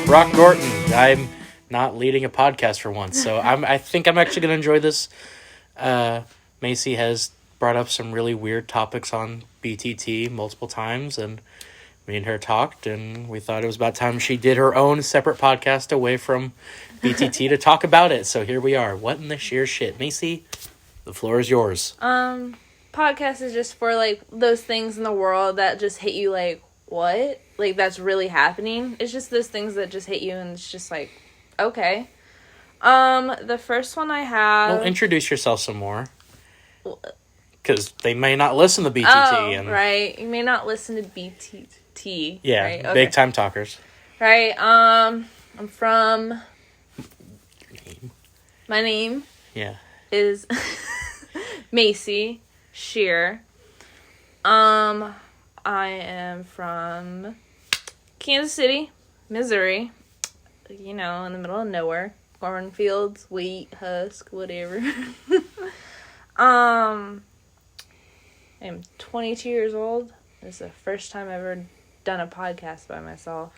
Brock Gorton. I'm not leading a podcast for once, so I think I'm actually going to enjoy this. Maisie has brought up some really weird topics on BTT multiple times, and me and her talked, and we thought it was about time she did her own separate podcast away from BTT to talk about it. So here we are. What in the sheer shit? Maisie, the floor is yours. Podcast is just for, like, those things in the world that just hit you, like, what? Like, that's really happening. It's just those things that just hit you, and it's just like, okay. The first one I have... Well, introduce yourself some more. Because they may not listen to BTT. Oh, right. You may not listen to BTT. Yeah, right? Okay. Big time talkers. Right, I'm from... Your name? My name Yeah. is Maisie Czirr. I am from Kansas City, Missouri. You know, in the middle of nowhere. Cornfields, wheat, husk, whatever. I'm 22 years old. This is the first time I've ever done a podcast by myself.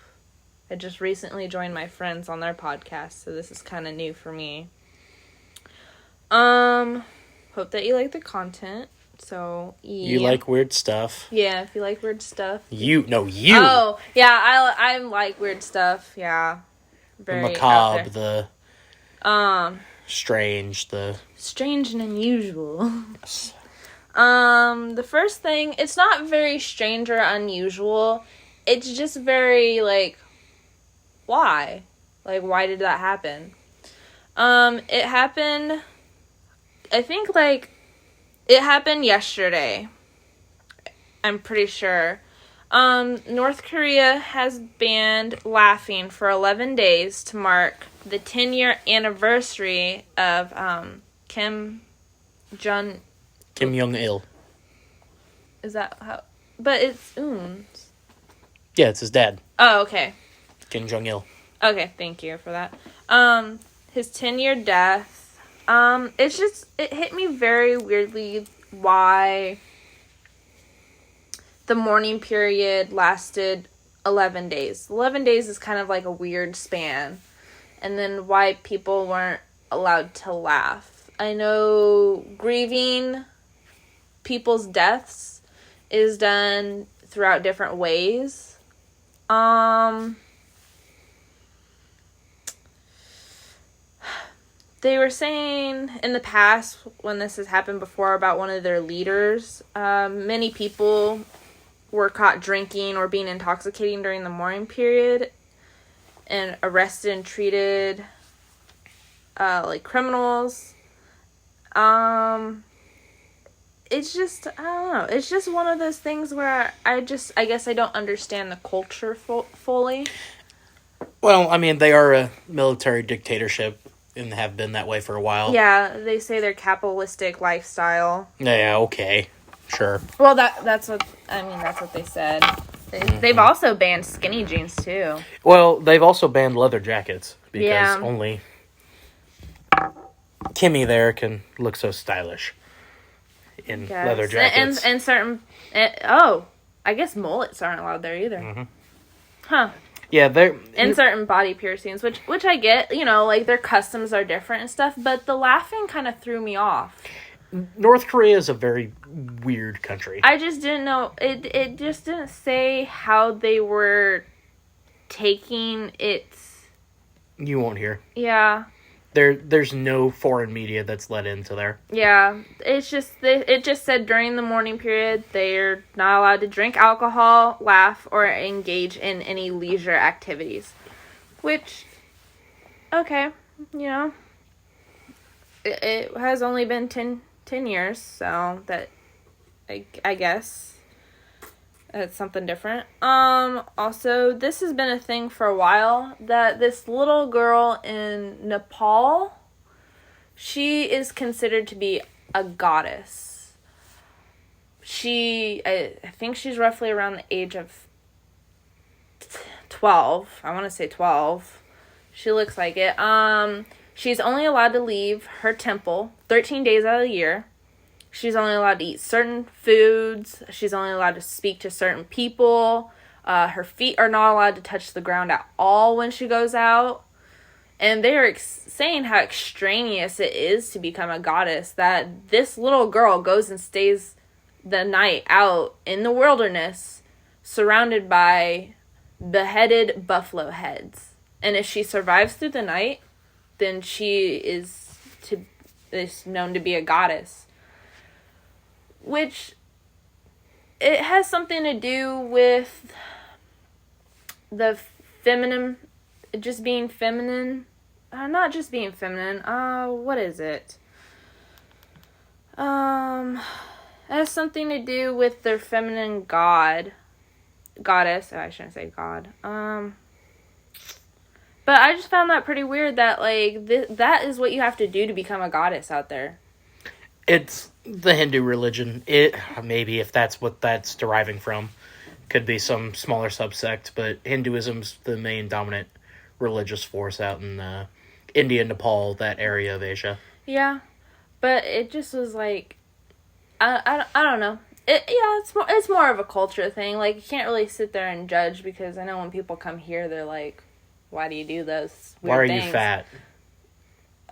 I just recently joined my friends on their podcast, so this is kind of new for me. Hope that you like the content. So, yeah. You like weird stuff. Yeah, if you like weird stuff. You. Oh, yeah, I like weird stuff, yeah. Very the macabre, the strange, the... Strange and unusual. Yes. The first thing, it's not very strange or unusual. It's just very, like, why? Like, why did that happen? It happened, I think, like, it happened yesterday. I'm pretty sure. North Korea has banned laughing for 11 days to mark the 10-year anniversary of Kim Jong-il. Is that how? But it's Eun's. Yeah, it's his dad. Oh, okay. Kim Jong-il. Okay, thank you for that. His 10-year death. It hit me very weirdly why the mourning period lasted 11 days. 11 days is kind of like a weird span. And then why people weren't allowed to laugh. I know grieving people's deaths is done throughout different ways. They were saying in the past, when this has happened before, about one of their leaders, many people were caught drinking or being intoxicating during the mourning period and arrested and treated like criminals. It's just, I don't know. It's just one of those things where I guess I don't understand the culture fully. Well, I mean, they are a military dictatorship and have been that way for a while. Yeah, they say their capitalistic lifestyle. Yeah, okay. Sure. Well, that's what they said. They've also banned skinny jeans, too. Well, they've also banned leather jackets because only Kimmy there can look so stylish in leather jackets. And certain... I guess mullets aren't allowed there either. Mm-hmm. Huh. Yeah, they're... And certain body piercings, which I get, you know, like, their customs are different and stuff, but the laughing kind of threw me off. North Korea is a very weird country. I just didn't know... It just didn't say how they were taking it... You won't hear. Yeah. There's no foreign media that's let into there. Yeah, it just said during the mourning period they're not allowed to drink alcohol, laugh, or engage in any leisure activities. Which, okay, you know, it has only been 10 years, so that I guess that's something different. Also, this has been a thing for a while, that this little girl in Nepal, she is considered to be a goddess. I think she's roughly around the age of 12. I want to say 12. She looks like it. She's only allowed to leave her temple 13 days out of the year. She's only allowed to eat certain foods. She's only allowed to speak to certain people. Her feet are not allowed to touch the ground at all when she goes out. And they are saying how extraneous it is to become a goddess. That this little girl goes and stays the night out in the wilderness, surrounded by beheaded buffalo heads. And if she survives through the night, then she is known to be a goddess. Which, it has something to do with the feminine, just being feminine. Not just being feminine. What is it? It has something to do with their feminine goddess. Oh, I shouldn't say god. But I just found that pretty weird that, like, that is what you have to do to become a goddess out there. It's the Hindu religion. Maybe if that's what that's deriving from. Could be some smaller subsect, but Hinduism's the main dominant religious force out in India, Nepal, that area of Asia. Yeah, but it just was like, I don't know. It's more of a culture thing. Like, you can't really sit there and judge, because I know when people come here, they're like, why do you do those weird things? Why are you fat?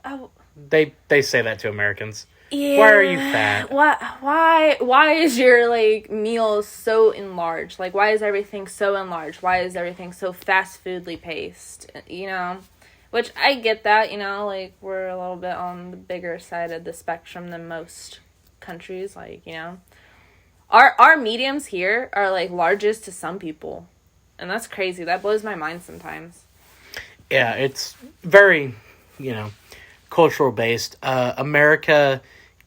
Oh. They say that to Americans. Yeah. Why are you fat? Why is your, like, meal so enlarged? Like, why is everything so enlarged? Why is everything so fast foodly paced? You know? Which, I get that, you know, like, we're a little bit on the bigger side of the spectrum than most countries, like, you know. Our mediums here are, like, largest to some people. And that's crazy. That blows my mind sometimes. Yeah, it's very, you know, cultural based. America,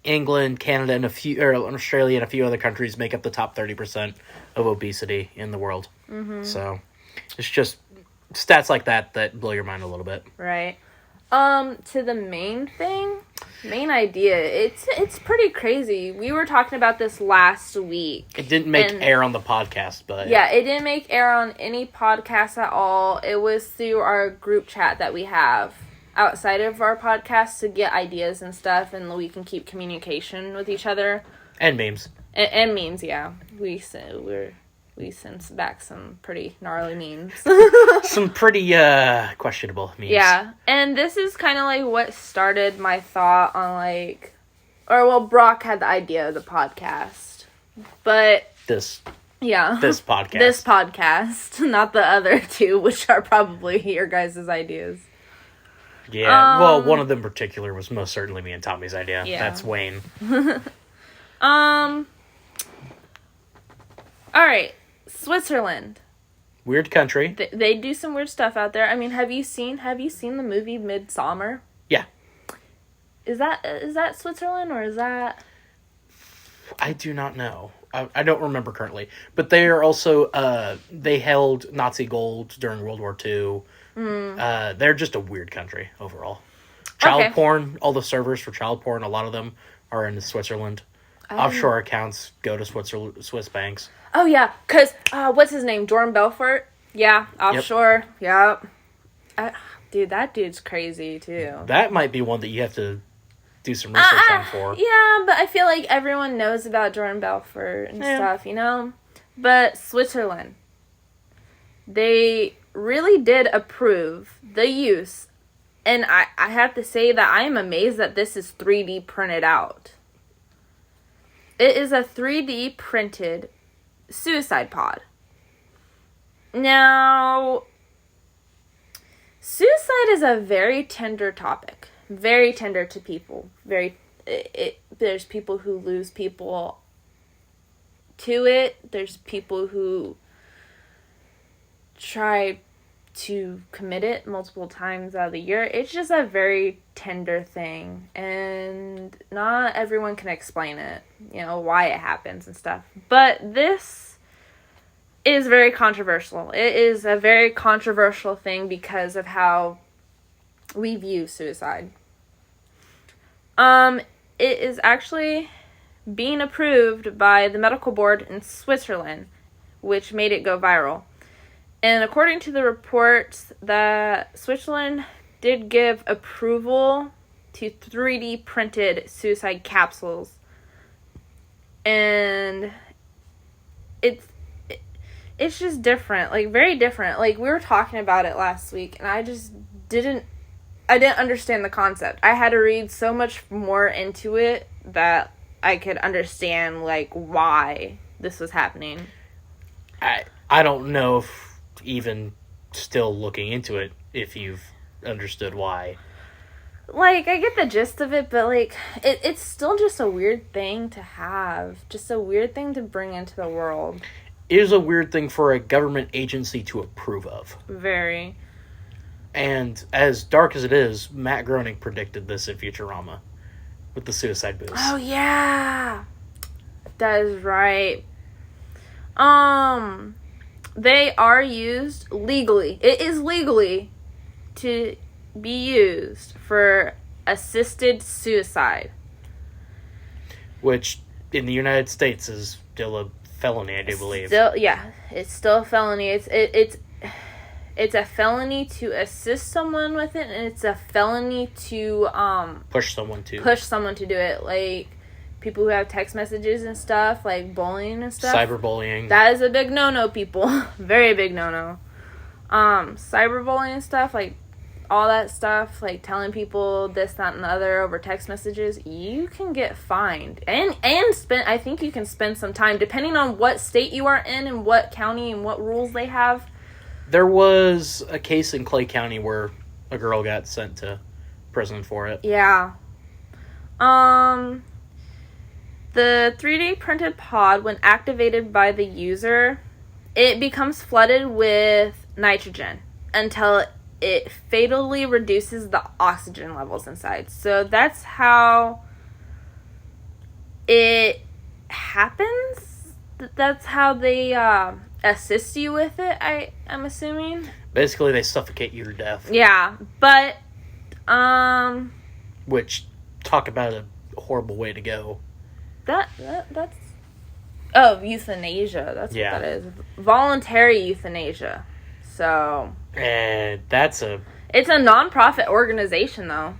England, Canada, and Australia and a few other countries make up the top 30% of obesity in the world. Mm-hmm. So, it's just stats like that blow your mind a little bit. Right. To the main idea, it's pretty crazy. We were talking about this last week. It didn't make air on the podcast, but... Yeah, it didn't make air on any podcast at all. It was through our group chat that we have outside of our podcast to get ideas and stuff, and we can keep communication with each other. And memes. And memes, yeah. We sent back some pretty gnarly memes. Some pretty questionable memes. Yeah, and this is kind of like what started my thought on, like, Brock had the idea of the podcast, but this podcast. This podcast, not the other two, which are probably your guys' ideas. Yeah, well, one of them in particular was most certainly me and Tommy's idea. Yeah. That's Wayne. Alright, Switzerland. Weird country. They do some weird stuff out there. I mean, have you seen the movie Midsommar? Yeah. Is that Switzerland, or is that... I do not know. I don't remember currently. But they are also, they held Nazi gold during World War II. They're just a weird country overall. Child porn, all the servers for child porn, a lot of them are in Switzerland. Offshore accounts go to Swiss banks. Oh, yeah, because, what's his name? Jordan Belfort? Yeah, offshore. Yep. Dude, that dude's crazy, too. That might be one that you have to do some research on for. Yeah, but I feel like everyone knows about Jordan Belfort and stuff, you know? But Switzerland, they really did approve the use, and I have to say that I am amazed that this is 3D printed out. It is a 3D printed suicide pod. Now, suicide is a very tender topic. Very tender to people. There's people who lose people to it. There's people who try to commit it multiple times out of the year. It's just a very tender thing, and not everyone can explain it, you know, why it happens and stuff. But this is very controversial. It is a very controversial thing because of how we view suicide. It is actually being approved by the medical board in Switzerland, which made it go viral. And according to the reports, that Switzerland did give approval to 3D printed suicide capsules. And it it's just different, like, very different. Like, we were talking about it last week, and I didn't understand the concept. I had to read so much more into it that I could understand, like, why this was happening. I don't know if even still looking into it, if you've understood why. Like, I get the gist of it, but, like, it's still just a weird thing to have. Just a weird thing to bring into the world. It is a weird thing for a government agency to approve of. Very. And as dark as it is, Matt Groening predicted this in Futurama with the suicide booths. Oh, yeah. That is right. They are used legally. It is legally to be used for assisted suicide. Which, in the United States, is still a felony, I do believe. It's still a felony. It's a felony to assist someone with it, and it's a felony to push someone to do it. Like, people who have text messages and stuff, like bullying and stuff. Cyberbullying. That is a big no-no, people. Very big no-no. Cyberbullying and stuff, like, all that stuff, like telling people this, that, and the other over text messages, you can get fined. And spend, I think you can spend some time, depending on what state you are in and what county and what rules they have. There was a case in Clay County where a girl got sent to prison for it. Yeah. The 3D printed pod, when activated by the user, it becomes flooded with nitrogen until it fatally reduces the oxygen levels inside. So that's how it happens. That's how they assist you with it, I'm assuming. Basically, they suffocate you to death. Yeah, but which, talk about a horrible way to go. That's euthanasia. That's what that is. Voluntary euthanasia. So and it's a non-profit organization, though,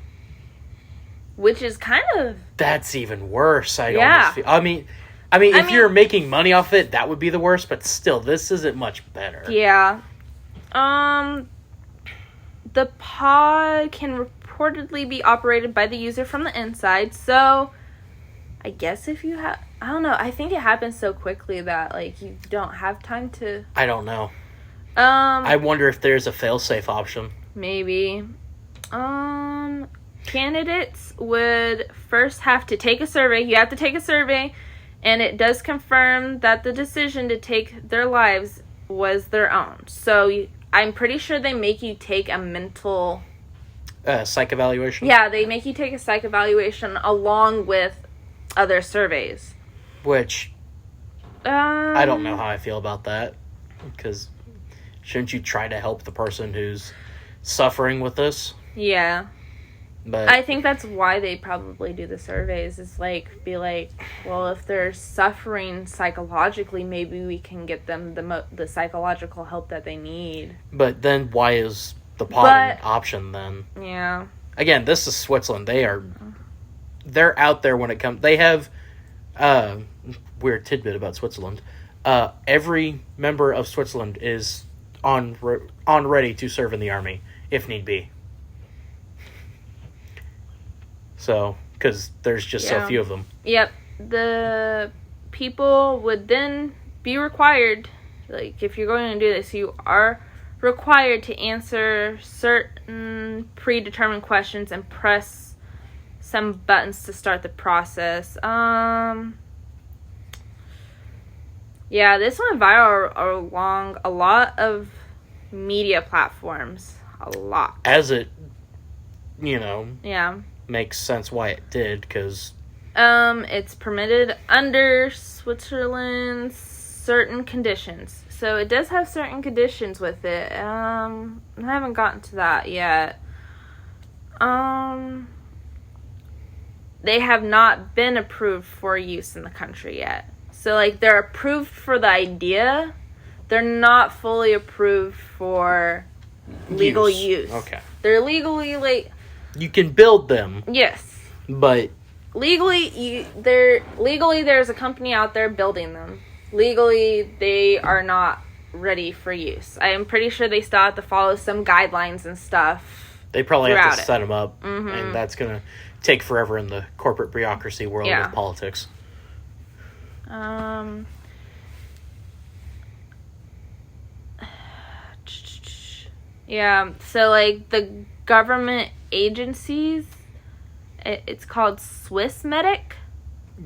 which is kind of, that's even worse. Almost feel, I mean, if you're making money off it, that would be the worst. But still, this isn't much better. Yeah. The pod can reportedly be operated by the user from the inside. So, I guess if you have, I don't know. I think it happens so quickly that, like, you don't have time to. I don't know. I wonder if there's a fail-safe option. Maybe. Candidates would first have to take a survey. You have to take a survey, and it does confirm that the decision to take their lives was their own. So I'm pretty sure they make you take a mental... psych evaluation? Yeah, they make you take a psych evaluation along with other surveys. Which, I don't know how I feel about that. Because shouldn't you try to help the person who's suffering with this? Yeah. But I think that's why they probably do the surveys, is like, be like, well, if they're suffering psychologically, maybe we can get them the psychological help that they need. But then why is the pod an option then? Yeah. Again, this is Switzerland. They're out there when it comes. They have weird tidbit about Switzerland. Every member of Switzerland is on ready to serve in the army if need be. So, because there's just so few of them. Yep. The people would then be required, like, if you're going to do this, you are required to answer certain predetermined questions and press some buttons to start the process. Yeah, this went viral along a lot of media platforms. A lot. As it, Yeah. makes sense why it did, because it's permitted under Switzerland's certain conditions. So it does have certain conditions with it. I haven't gotten to that yet. They have not been approved for use in the country yet. So, like, they're approved for the idea. They're not fully approved for legal use. Okay. They're legally, like... You can build them. Yes. But... Legally, there's a company out there building them. Legally, they are not ready for use. I am pretty sure they still have to follow some guidelines and stuff. They probably have to set them up, and that's going to take forever in the corporate bureaucracy world of politics. Yeah, so, like, the government agencies, it's called Swiss Medic.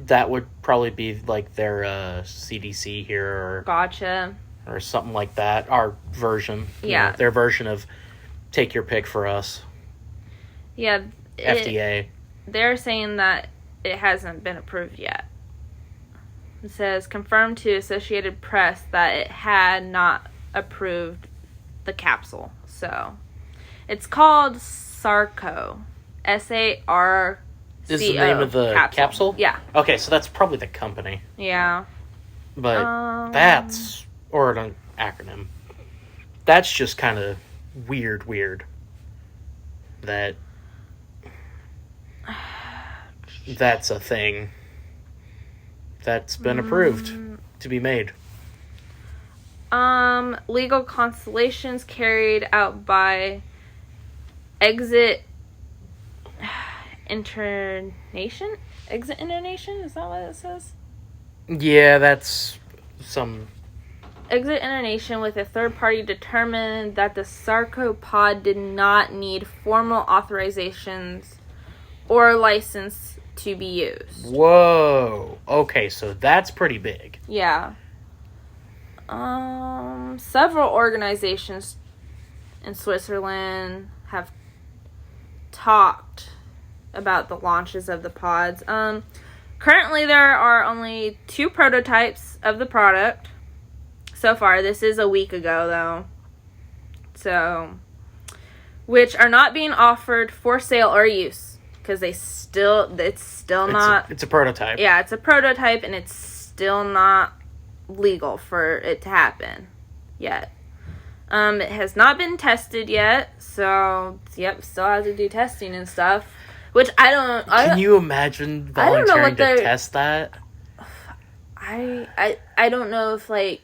That would probably be, like, their CDC here, or... Gotcha. Or something like that. Our version. Yeah. Their version of take your pick for us. Yeah. FDA. They're saying that it hasn't been approved yet. It says, confirmed to Associated Press that it had not approved the capsule. So, it's called Sarco. SARCO. Is the name of the capsule? Yeah. Okay, so that's probably the company. Yeah. But that's... Or an acronym. That's just kind of weird. That... That's a thing. That's been approved to be made. Legal constellations carried out by Exit Internation? Exit Internation? Is that what it says? Yeah, that's some... Exit Internation with a third party determined that the sarcopod did not need formal authorizations or license to be used. Whoa. Okay, so that's pretty big. Yeah. Several organizations in Switzerland have talked about the launches of the pods. Currently there are only 2 prototypes of the product so far. This is a week ago, though. So, which are not being offered for sale or use, because it's still not... It's a prototype. Yeah, it's a prototype, and it's still not legal for it to happen yet. It has not been tested yet, so, still has to do testing and stuff, which Can you imagine volunteering to test that? I don't know if, like,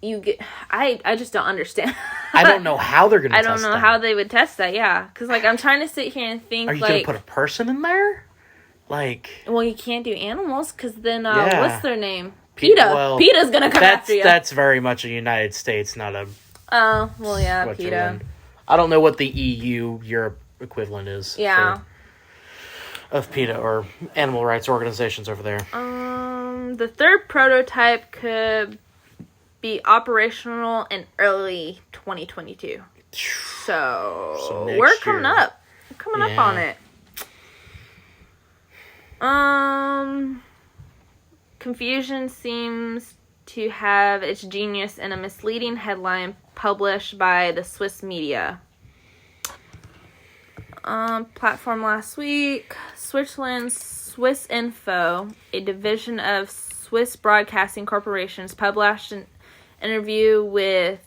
you get... I just don't understand. I don't know how they're going to test that. I don't know how they would test that, yeah. Because, like, I'm trying to sit here and think, Are you going to put a person in there? Like... Well, you can't do animals, because then, what's their name? PETA. Well, PETA's going to come after you. That's very much a United States, not a... Oh, well, yeah, PETA. I don't know what the EU, Europe equivalent is. Yeah. Of PETA, or animal rights organizations over there. The third prototype could be operational in early 2022. So we're coming up. We're coming up on it. Confusion seems to have its genius in a misleading headline published by the Swiss media. Platform last week, Switzerland's Swiss Info, a division of Swiss Broadcasting Corporations, published an interview with,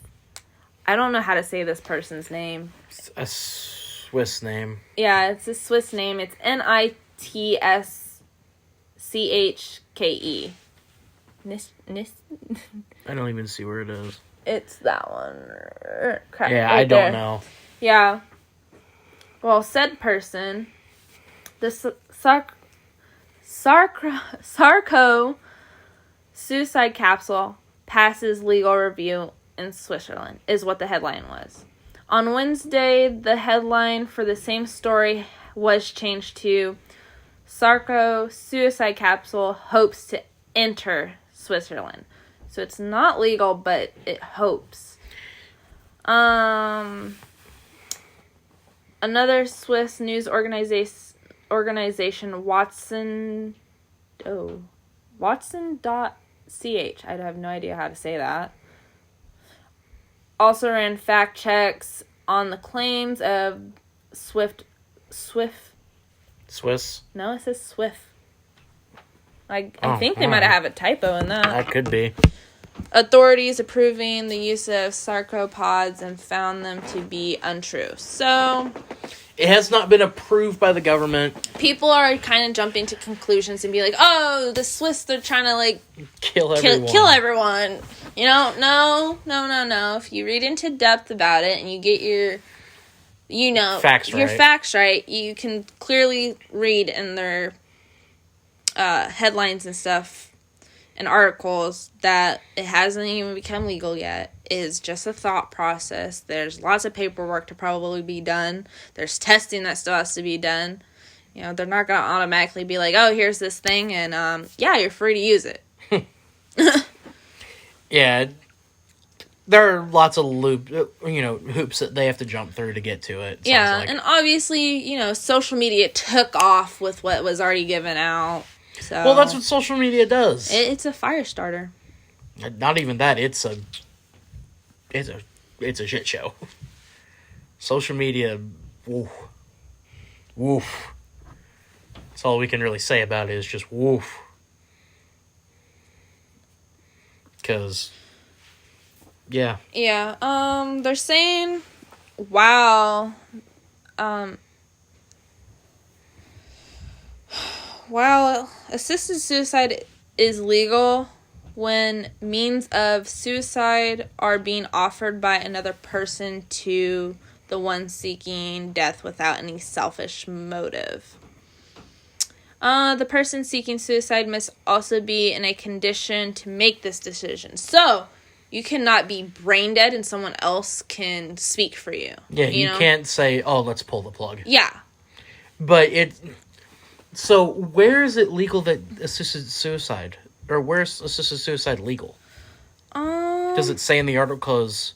I don't know how to say this person's name. It's a Swiss name. Yeah, it's a Swiss name. It's Nitschke. I don't even see where it is. It's that one. Crap, yeah, right I don't there. know. Yeah. Well, said person, the Sarco suicide capsule passes legal review in Switzerland, is what the headline was. On Wednesday, the headline for the same story was changed to Sarco suicide capsule hopes to enter Switzerland. So it's not legal, but it hopes. Another Swiss news organization, Watson.ch, I have no idea how to say that, also ran fact checks on the claims of Swiss? No, it says Swift. I think they might have a typo in that. That could be. Authorities approving the use of sarcopods and found them to be untrue. So, it has not been approved by the government. People are kind of jumping to conclusions and be like, oh, the Swiss, they're trying to, like, kill everyone. Kill everyone. You know, no. If you read into depth about it and you get your facts right, you can clearly read in their headlines and stuff and articles that it hasn't even become legal yet. It is just a thought process. There's lots of paperwork to probably be done. There's testing that still has to be done. You know, they're not going to automatically be like, oh, here's this thing, and, you're free to use it. Yeah. There are lots of hoops that they have to jump through to get to it. Yeah, like. And obviously, social media took off with what was already given out. So well, that's what social media does. It's a fire starter. Not even that. It's a shit show. Social media, woof. That's all we can really say about it is just woof. Because, yeah. Yeah, they're saying, while assisted suicide is legal when means of suicide are being offered by another person to the one seeking death without any selfish motive. The person seeking suicide must also be in a condition to make this decision. So, you cannot be brain dead and someone else can speak for you. Yeah, you can't say, oh, let's pull the plug. Yeah. But so where is it legal that assisted suicide? Or where's assisted suicide legal? Does it say in the article? Because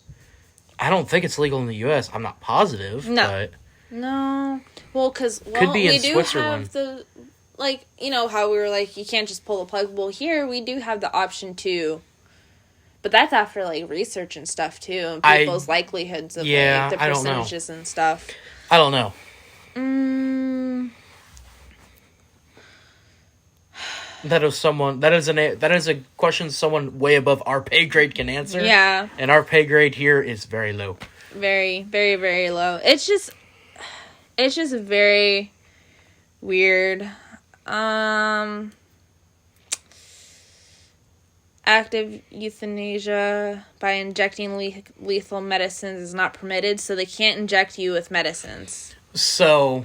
I don't think it's legal in the U.S. I'm not positive. No. But no. Well, because could be we in do Switzerland. have the, how we were like, you can't just pull the plug. Well, here we do have the option to, but that's after research and stuff too, and people's likelihoods of the percentages and stuff. I don't know. That is a question someone way above our pay grade can answer. Yeah. And our pay grade here is very low. Very, very, very low. It's just very weird. Active euthanasia by injecting lethal medicines is not permitted, so they can't inject you with medicines. So,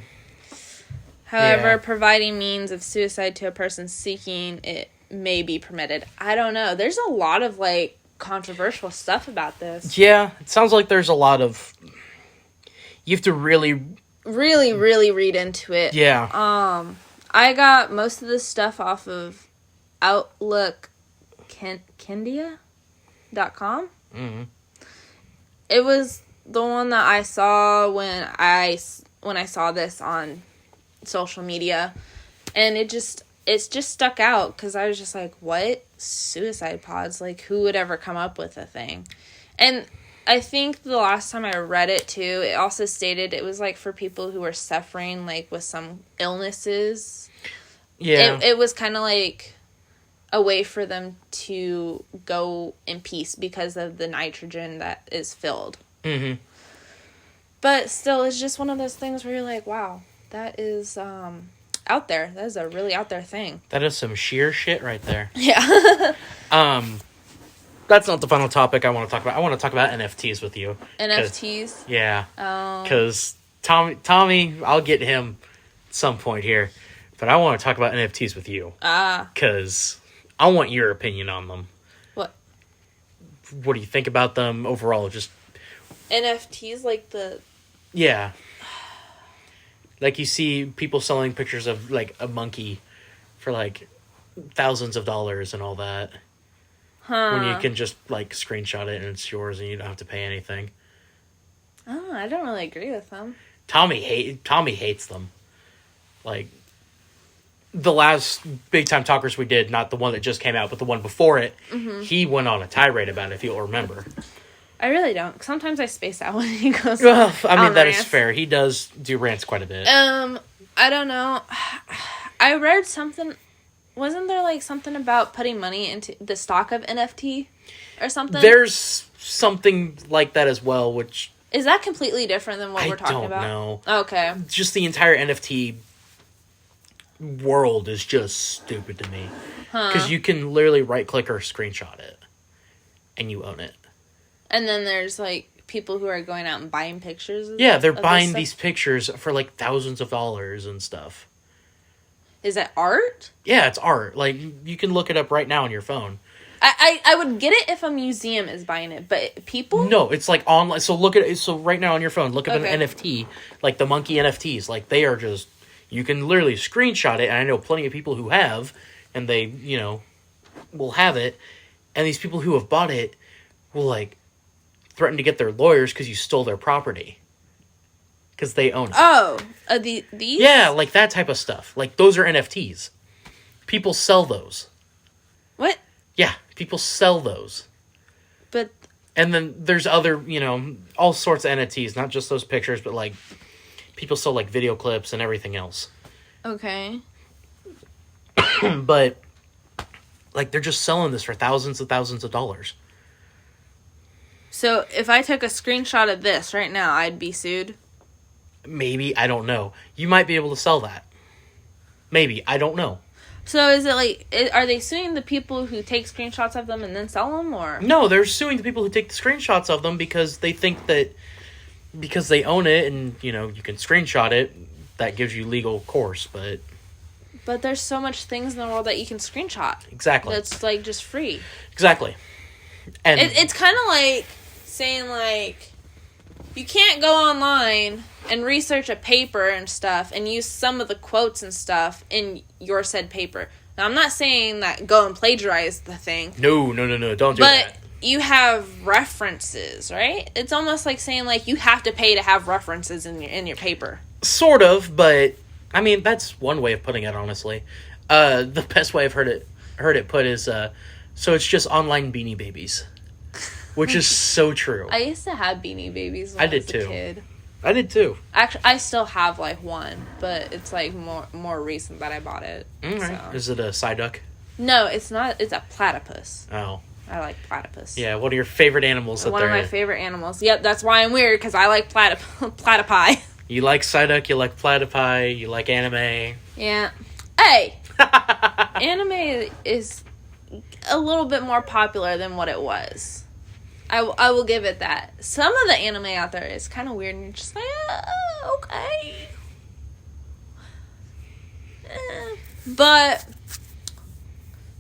however, providing means of suicide to a person seeking it may be permitted. I don't know. There's a lot of, controversial stuff about this. Yeah, it sounds like there's a lot of... You have to really... Really, really read into it. Yeah. I got most of this stuff off of Outlook.com. Mm-hmm. It was the one that I saw when I saw this on social media, and it just stuck out because I was just like, what? Suicide pods? Who would ever come up with a thing? And I think the last time I read it too, it also stated it was for people who were suffering with some illnesses. Yeah. It was kind of a way for them to go in peace because of the nitrogen that is filled. Mm-hmm. But still, it's just one of those things where you're like, wow, that is out there. That is a really out there thing. That is some sheer shit right there. Yeah. That's not the final topic I want to talk about. I want to talk about NFTs with you. NFTs? Yeah. Because Tommy, I'll get him at some point here. But I want to talk about NFTs with you. Because I want your opinion on them. What? What do you think about them overall? Just NFTs, Yeah. You see people selling pictures of, a monkey for, thousands of dollars and all that. Huh. When you can just, screenshot it and it's yours and you don't have to pay anything. Oh, I don't really agree with them. Tommy hates them. The last Big Time Talkers we did, not the one that just came out, but the one before it, he went on a tirade about it, if you'll remember. I really don't. Sometimes I space out when he goes Well, I mean, that rants. Is fair. He does do rants quite a bit. I don't know. I read something... Wasn't there, something about putting money into the stock of NFT or something? There's something like that as well, which... Is that completely different than what we're talking about? I don't know. Okay. Just the entire NFT world is just stupid to me. Because you can literally right-click or screenshot it. and you own it. And then there's, like, people who are going out and buying pictures Yeah, they're buying these pictures for, like, thousands of dollars and stuff. Is that art? Yeah, it's art. Like, you can look it up right now on your phone. I would get it if a museum is buying it, but people? No, it's like online. So look at it. So right now on your phone, look at an NFT, like the monkey NFTs. Like they are just, you can literally screenshot it. And I know plenty of people who have, and they, you know, will have it. And these people who have bought it will like threaten to get their lawyers because you stole their property. Because they own it. Oh, these? Yeah, like that type of stuff. Like those are NFTs. People sell those. What? Yeah, people sell those. But... And then there's other, you know, all sorts of NFTs, not just those pictures, but like people sell like video clips and everything else. Okay. But like they're just selling this for thousands and thousands of dollars. So if I took a screenshot of this right now, I'd be sued? Maybe, I don't know. You might be able to sell that. Maybe, I don't know. So is it like, are they suing the people who take screenshots of them and then sell them, or? No, they're suing the people who take the screenshots of them because they think that because they own it and, you know, you can screenshot it, that gives you legal course, but... But there's so much things in the world that you can screenshot. Exactly. That's, like, just free. Exactly. And it's kind of like saying, like, you can't go online and research a paper and stuff and use some of the quotes and stuff in your said paper. Now, I'm not saying that go and plagiarize the thing. No, don't do that. But you have references, right? It's almost like saying, like, you have to pay to have references in your paper. Sort of, but, I mean, that's one way of putting it, honestly. The best way I've heard it put is, so it's just online Beanie Babies. Which is so true. I used to have Beanie Babies when I was a kid. I did too. Actually, I still have like one, but it's like more recent that I bought it. All right. So. Is it a Psyduck? No, it's not. It's a platypus. Oh. I like platypus. Yeah, one of your favorite animals. One of my favorite animals. Yep, that's why I'm weird, because I like platypi. You like Psyduck, you like platypi, you like anime. Yeah. Hey! Anime is a little bit more popular than what it was. I will give it that. Some of the anime out there is kind of weird, and you're just like, okay. But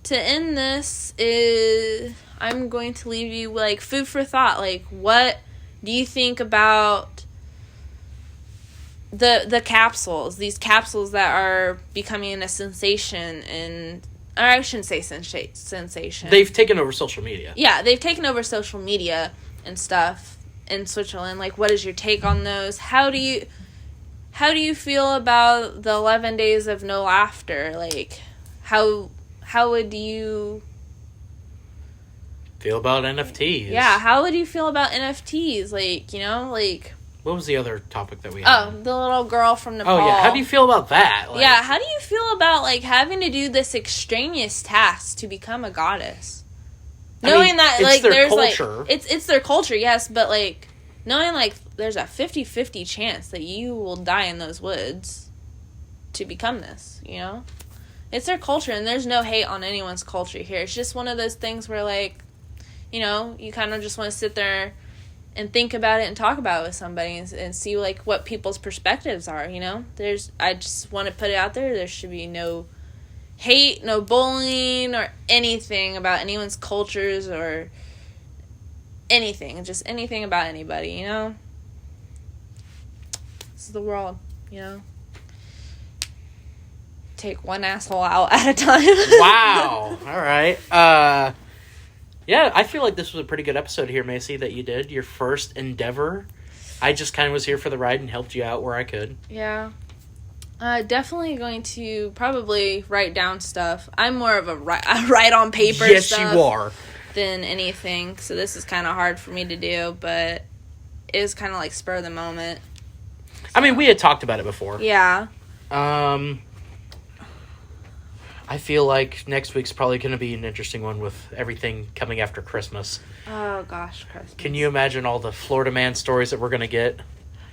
to end this I'm going to leave you like food for thought. Like, what do you think about the capsules? These capsules that are becoming a sensation or I shouldn't say sensation. They've taken over social media. Yeah, they've taken over social media and stuff in Switzerland. Like, what is your take on those? How do you feel about the 11 days of no laughter? Like, how would you feel about NFTs? Yeah, how would you feel about NFTs? Like, you know, like... What was the other topic that we had? Oh, the little girl from Nepal. Oh, yeah. How do you feel about that? Like, yeah, how do you feel about, like, having to do this extraneous task to become a goddess? Knowing that, like, there's, culture. Like... It's their culture, yes, but, like, knowing, like, there's a 50-50 chance that you will die in those woods to become this, you know? It's their culture, and there's no hate on anyone's culture here. It's just one of those things where, like, you know, you kind of just want to sit there and think about it and talk about it with somebody and see, like, what people's perspectives are, you know? I just want to put it out there. There should be no hate, no bullying, or anything about anyone's cultures or anything. Just anything about anybody, you know? This is the world, you know? Take one asshole out at a time. Wow. All right. Yeah, I feel like this was a pretty good episode here, Maisie, that you did. Your first endeavor. I just kind of was here for the ride and helped you out where I could. Yeah. Definitely going to probably write down stuff. I'm more of a write on paper yes, stuff. Yes, you are. Than anything. So this is kind of hard for me to do, but it was kind of like spur of the moment. So. I mean, we had talked about it before. Yeah. I feel like next week's probably going to be an interesting one with everything coming after Christmas. Oh, gosh, Christmas. Can you imagine all the Florida man stories that we're going to get?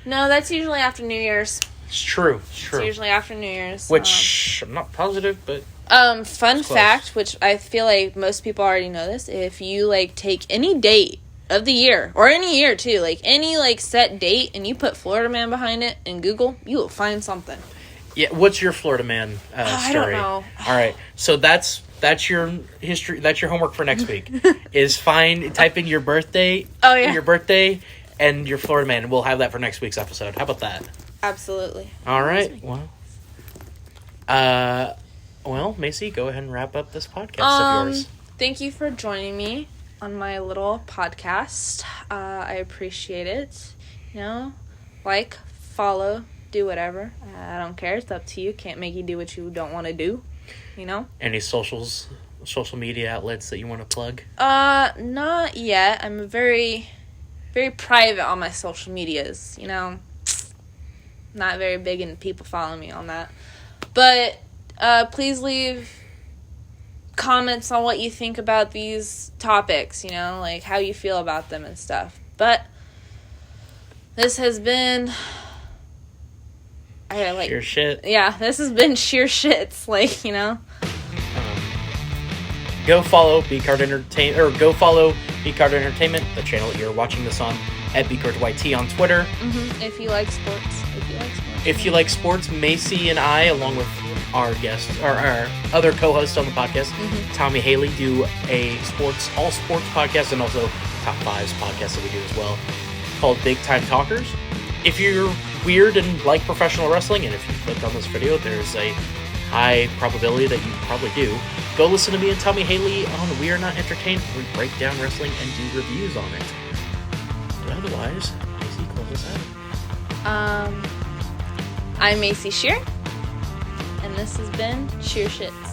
No, that's usually after New Year's. It's true. It's usually after New Year's. Which, I'm not positive, but... Fun fact, which I feel like most people already know this, if you, like, take any date of the year, or any year, too, like, any, like, set date, and you put Florida Man behind it in Google, you will find something. Yeah, what's your Florida Man story? I don't know. All right, so that's your history. That's your homework for next week. Is type in your birthday. Oh, yeah. Your birthday and your Florida Man. We'll have that for next week's episode. How about that? Absolutely. All right. Well, Macy, go ahead and wrap up this podcast of yours. Thank you for joining me on my little podcast. I appreciate it. You know, like, follow, do whatever. I don't care. It's up to you. Can't make you do what you don't want to do. You know? Any social media outlets that you want to plug? Not yet. I'm very, very private on my social medias, you know? Not very big into people following me on that. But, please leave comments on what you think about these topics, you know? Like, how you feel about them and stuff. But, this has been... sheer shit. Yeah, this has been sheer shits, like, you know? Go follow Bcard Entertainment, or go follow Bcard Entertainment, the channel that you're watching this on, at BcardYT on Twitter. Mm-hmm. If you like sports. If you like sports, Macy and I, along with our guests, or our other co-hosts on the podcast, Tommy Haley, do a all sports podcast, and also Top 5s podcast that we do as well, called Big Time Talkers. If you're weird and like professional wrestling, and if you clicked on this video, there's a high probability that you probably do, go listen to me and Tommy Haley on We Are Not Entertained, where we break down wrestling and do reviews on it. But otherwise, Macy, close us out. I'm Maisie Czirr, and this has been Sheer Shits.